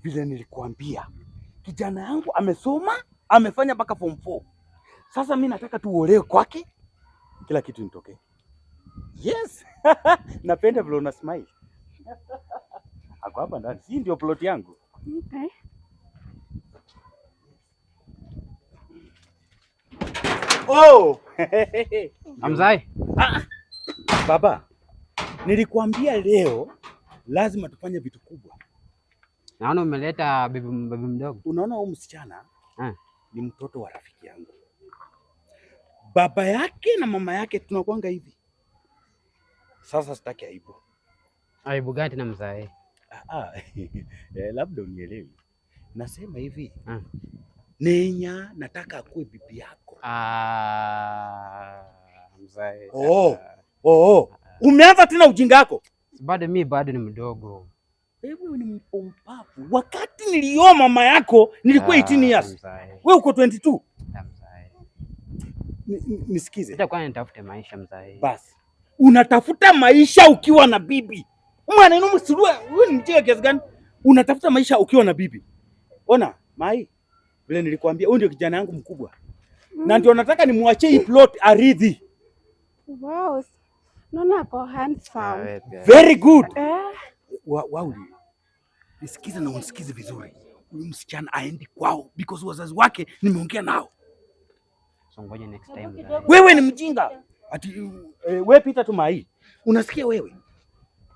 vile nilikuambia, kijana yangu amesoma, amefanya mpaka form 4. Sasa mimi nataka tuolewe kwake, kila kitu nitokee. Yes. Napenda vile una smile. Ako hapa ndani. Hii ndio plot yangu. Okay. Oh! Amzai. Baba, nilikuambia leo lazima tufanye vitu kubwa. Naona umeleta bibi mdogo. Unaona huyu msichana ni mtoto wa rafiki yangu. Baba yake na mama yake tunakuanga hivi. Sasa sitaki aibu. Aibu gani na mzai? Labda unielewi. Nasema hivi. Nenya nataka akuwe bibi yako. Mzai. Umeanza tena ujinga wako? Bado ni mdogo. Wewe ni mpumbavu. Wakati nilioa mama yako nilikuwa 18 years. Wewe uko 22. Mzai. Nisikize. Nitakuwa nitafute maisha mzai. Basi. Unatafuta maisha ukiwa na bibi. Mwana msirua, wewe ni mjinga kiasi gani? Unatafuta maisha ukiwa na bibi. Ona, Mai. Vile nilikwambia huyu ndio kijana yangu mkubwa. Na ndio nataka nimwachie hii plot aridhi. Wow. Naona ako handsome. Very good. Wow. Nisikize na unisikize vizuri. Huyu msichana aendi kwao because wazazi wake nimeongea nao. So ngoja next time. Wewe ni mjinga. Ati wewe pita tu Mai. Unasikia wewe?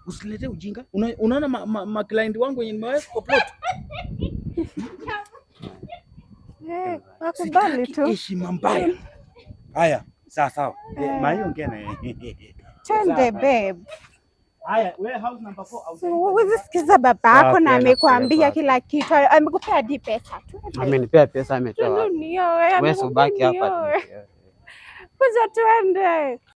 Usilete ujinga. Unaona ma client wangu wenye nimeweka kwa plot. Wakubali tu. Heshima mbaya. Haya, sawa. Mai ongea na yeye. Twende babe. Haya, wewe house number 4 So wewe sikiza baba yako na amekwambia kila kitu. Amekupea hadi pesa tu. Amenipea pesa ametoa. Wewe ubaki hapa. Kuja twende.